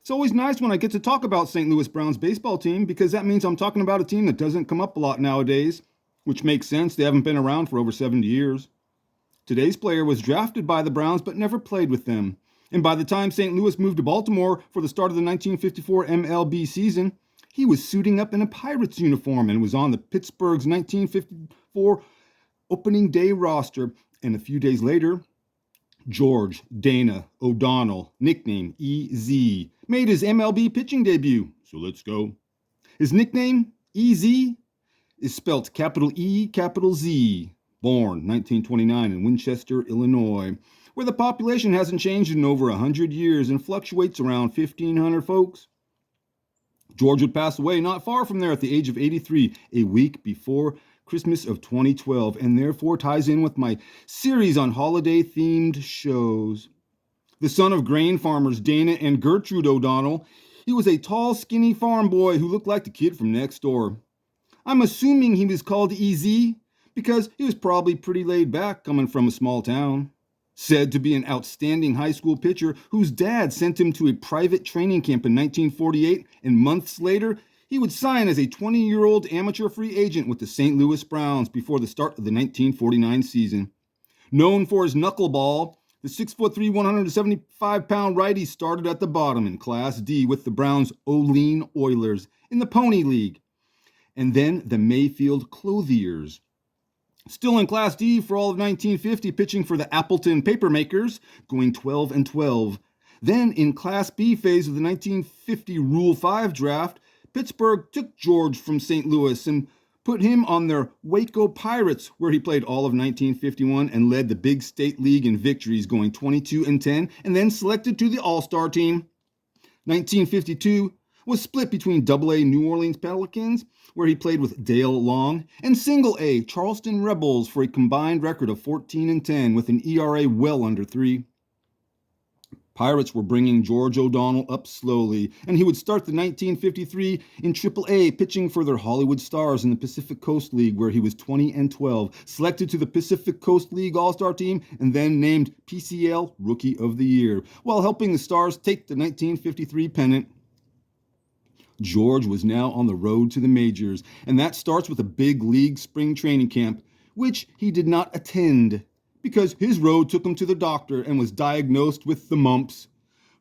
It's always nice when I get to talk about St. Louis Browns baseball team because that means I'm talking about a team that doesn't come up a lot nowadays, which makes sense. They haven't been around for over 70 years. Today's player was drafted by the Browns but never played with them. And by the time St. Louis moved to Baltimore for the start of the 1954 MLB season, he was suiting up in a Pirates uniform and was on the Pittsburgh's 1954 opening day roster. And a few days later, George Dana O'Donnell, nickname EZ, made his MLB pitching debut. So let's go. His nickname, EZ, is spelt capital E, capital Z. Born 1929 in Winchester, Illinois, where the population hasn't changed in over 100 years and fluctuates around 1,500 folks. George would pass away not far from there at the age of 83, a week before Christmas of 2012, and therefore ties in with my series on holiday-themed shows. The son of grain farmers Dana and Gertrude O'Donnell, he was a tall, skinny farm boy who looked like the kid from next door. I'm assuming he was called EZ because he was probably pretty laid back coming from a small town. Said to be an outstanding high school pitcher whose dad sent him to a private training camp in 1948, and months later, he would sign as a 20-year-old amateur free agent with the St. Louis Browns before the start of the 1949 season. Known for his knuckleball, the 6'3", 175-pound righty started at the bottom in Class D with the Browns' Olean Oilers in the Pony League, and then the Mayfield Clothiers. Still in Class D for all of 1950, pitching for the Appleton Papermakers, going 12-12. Then in Class B phase of the 1950 Rule 5 draft, Pittsburgh took George from St. Louis and put him on their Waco Pirates, where he played all of 1951 and led the big state league in victories, going 22-10, and then selected to the All-Star team. 1952 was split between Double-A New Orleans Pelicans, where he played with Dale Long, and Single-A Charleston Rebels for a combined record of 14-10 with an ERA well under 3. Pirates were bringing George O'Donnell up slowly, and he would start the 1953 in Triple-A, pitching for their Hollywood Stars in the Pacific Coast League, where he was 20-12, selected to the Pacific Coast League All-Star team, and then named PCL Rookie of the Year, while helping the Stars take the 1953 pennant. George was now on the road to the majors, and that starts with a big league spring training camp, which he did not attend, because his road took him to the doctor and was diagnosed with the mumps.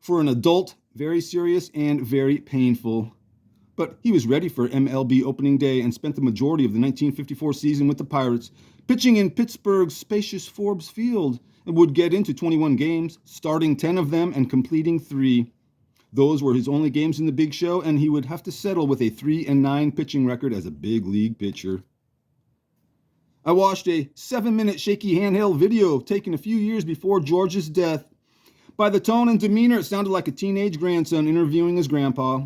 For an adult, very serious and very painful. But he was ready for MLB opening day and spent the majority of the 1954 season with the Pirates, pitching in Pittsburgh's spacious Forbes Field, and would get into 21 games, starting 10 of them and completing 3. Those were his only games in the Big Show, and he would have to settle with a 3-9 pitching record as a big league pitcher. I watched a 7-minute shaky handheld video taken a few years before George's death. By the tone and demeanor, it sounded like a teenage grandson interviewing his grandpa.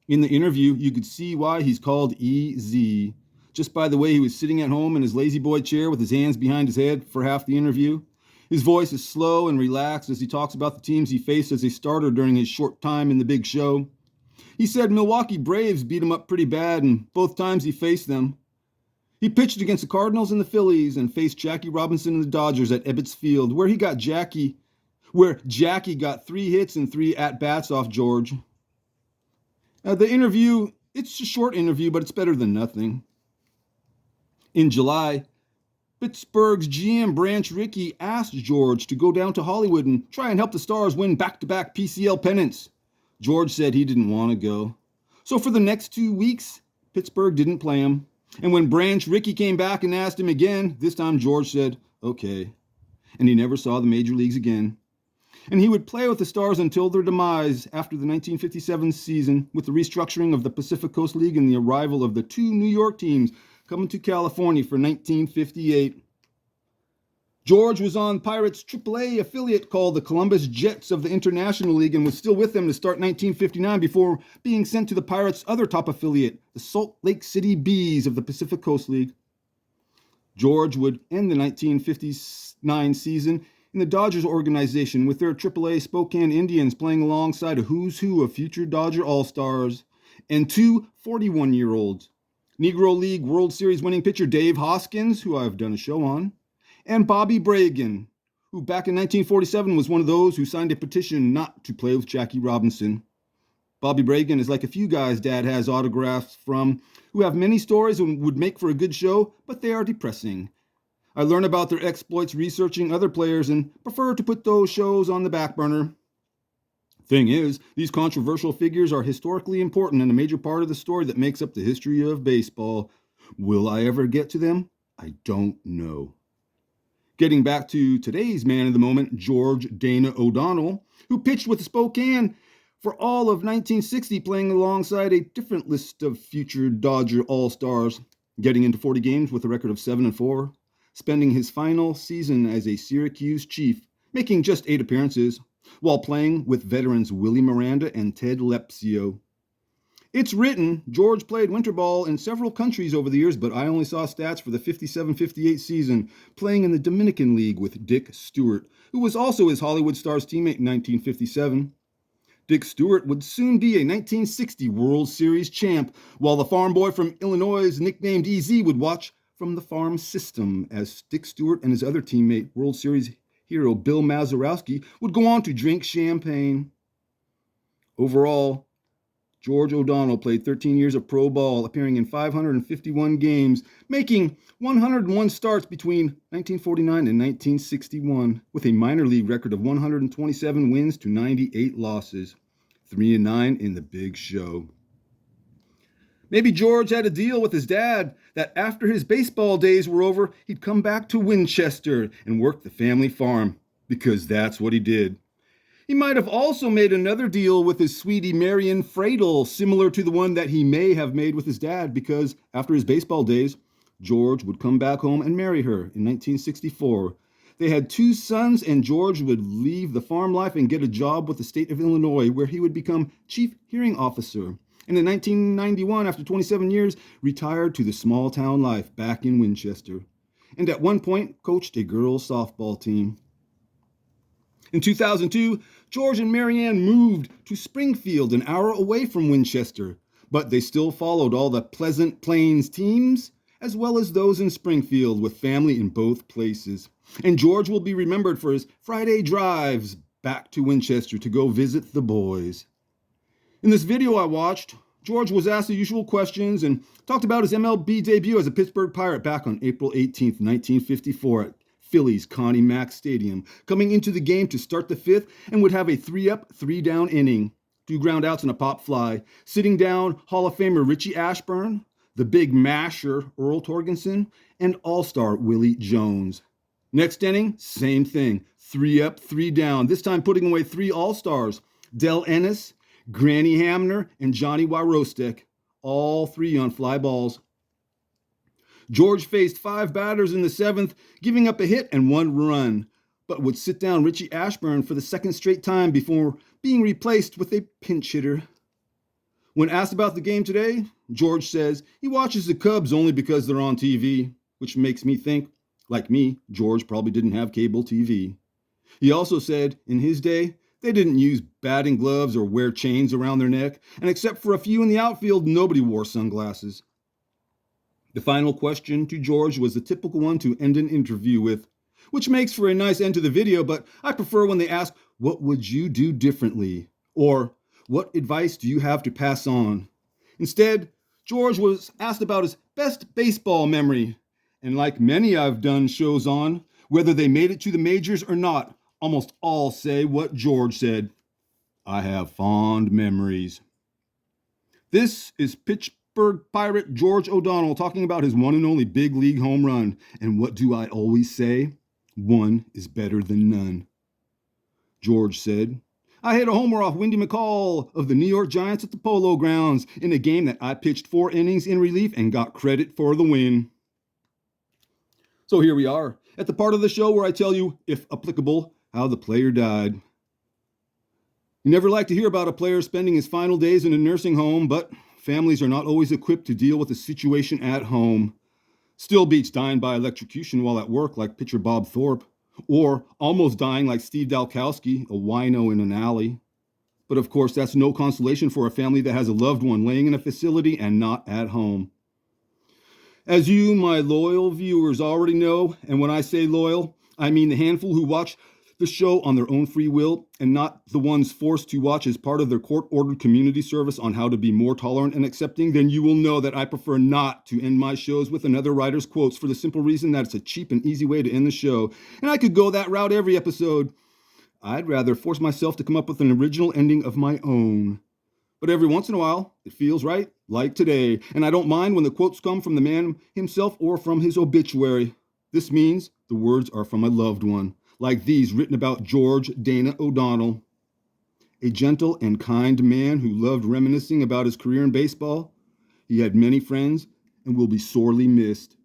In the interview, you could see why he's called EZ, just by the way he was sitting at home in his lazy boy chair with his hands behind his head for half the interview. His voice is slow and relaxed as he talks about the teams he faced as a starter during his short time in the Big Show. He said Milwaukee Braves beat him up pretty bad, and both times he faced them. He pitched against the Cardinals and the Phillies and faced Jackie Robinson and the Dodgers at Ebbets Field, where Jackie got 3 hits and 3 at-bats off George. The interview, it's a short interview, but it's better than nothing. In July, Pittsburgh's GM Branch Rickey asked George to go down to Hollywood and try and help the Stars win back-to-back PCL pennants. George said he didn't want to go. So for the next 2 weeks, Pittsburgh didn't play him. And when Branch Rickey came back and asked him again, this time George said, okay. And he never saw the major leagues again. And he would play with the Stars until their demise after the 1957 season, with the restructuring of the Pacific Coast League and the arrival of the 2 New York teams coming to California for 1958. George was on Pirates' AAA affiliate called the Columbus Jets of the International League and was still with them to start 1959 before being sent to the Pirates' other top affiliate, the Salt Lake City Bees of the Pacific Coast League. George would end the 1959 season in the Dodgers organization with their AAA Spokane Indians playing alongside a who's who of future Dodger All-Stars and 2 41-year-olds, Negro League World Series winning pitcher Dave Hoskins, who I've done a show on, and Bobby Bragan, who back in 1947 was one of those who signed a petition not to play with Jackie Robinson. Bobby Bragan is like a few guys Dad has autographs from who have many stories and would make for a good show, but they are depressing. I learn about their exploits researching other players and prefer to put those shows on the back burner. Thing is, these controversial figures are historically important and a major part of the story that makes up the history of baseball. Will I ever get to them? I don't know. Getting back to today's man of the moment, George Dana O'Donnell, who pitched with Spokane for all of 1960, playing alongside a different list of future Dodger All-Stars, getting into 40 games with a record of 7-4, spending his final season as a Syracuse Chief, making just 8 appearances, while playing with veterans Willie Miranda and Ted Lepsio. It's written George played winter ball in several countries over the years, but I only saw stats for the 57-58 season, playing in the Dominican League with Dick Stewart, who was also his Hollywood Stars teammate in 1957. Dick Stewart would soon be a 1960 World Series champ, while the farm boy from Illinois, nicknamed EZ, would watch from the farm system as Dick Stewart and his other teammate, World Series hero Bill Mazeroski, would go on to drink champagne. Overall, George O'Donnell played 13 years of pro ball, appearing in 551 games, making 101 starts between 1949 and 1961, with a minor league record of 127 wins to 98 losses, 3-9 in the Big Show. Maybe George had a deal with his dad that after his baseball days were over, he'd come back to Winchester and work the family farm, because that's what he did. He might have also made another deal with his sweetie Marion Fradel, similar to the one that he may have made with his dad, because after his baseball days, George would come back home and marry her in 1964. They had 2 sons, and George would leave the farm life and get a job with the state of Illinois, where he would become chief hearing officer. And in 1991, after 27 years, retired to the small town life back in Winchester. And at one point, coached a girls' softball team. In 2002, George and Marianne moved to Springfield, an hour away from Winchester, but they still followed all the Pleasant Plains teams, as well as those in Springfield, with family in both places. And George will be remembered for his Friday drives back to Winchester to go visit the boys. In this video I watched, George was asked the usual questions and talked about his MLB debut as a Pittsburgh Pirate back on April 18, 1954 at Phillies Connie Mack Stadium, coming into the game to start the 5th and would have a 3-up, 3-down inning, 2 groundouts and a pop fly, sitting down Hall of Famer Richie Ashburn, the big masher Earl Torgenson, and All-Star Willie Jones. Next inning, same thing, 3-up, 3-down, this time putting away 3 All-Stars, Del Ennis, Granny Hamner, and Johnny Wyrostek, all 3 on fly balls. George faced 5 batters in the 7th, giving up a hit and 1 run, but would sit down Richie Ashburn for the 2nd straight time before being replaced with a pinch hitter. When asked about the game today, George says he watches the Cubs only because they're on TV, which makes me think, like me, George probably didn't have cable TV. He also said, in his day, they didn't use batting gloves or wear chains around their neck, and except for a few in the outfield, nobody wore sunglasses. The final question to George was the typical one to end an interview with, which makes for a nice end to the video, but I prefer when they ask, what would you do differently? Or, what advice do you have to pass on? Instead, George was asked about his best baseball memory, and like many I've done shows on, whether they made it to the majors or not, almost all say what George said. I have fond memories. This is Pittsburgh Pirate George O'Donnell talking about his one and only big league home run. And what do I always say? One is better than none. George said, I hit a homer off Windy McCall of the New York Giants at the Polo Grounds in a game that I pitched 4 innings in relief and got credit for the win. So here we are, at the part of the show where I tell you, if applicable, how the player died. You never like to hear about a player spending his final days in a nursing home, but families are not always equipped to deal with the situation at home. Still beats dying by electrocution while at work like pitcher Bob Thorpe, or almost dying like Steve Dalkowski, a wino in an alley. But of course, that's no consolation for a family that has a loved one laying in a facility and not at home. As you, my loyal viewers, already know, and when I say loyal, I mean the handful who watch the show on their own free will and not the ones forced to watch as part of their court-ordered community service on how to be more tolerant and accepting, then you will know that I prefer not to end my shows with another writer's quotes for the simple reason that it's a cheap and easy way to end the show. And I could go that route every episode. I'd rather force myself to come up with an original ending of my own. But every once in a while, it feels right, like today. And I don't mind when the quotes come from the man himself or from his obituary. This means the words are from a loved one, like these written about George Dana O'Donnell. A gentle and kind man who loved reminiscing about his career in baseball. He had many friends and will be sorely missed.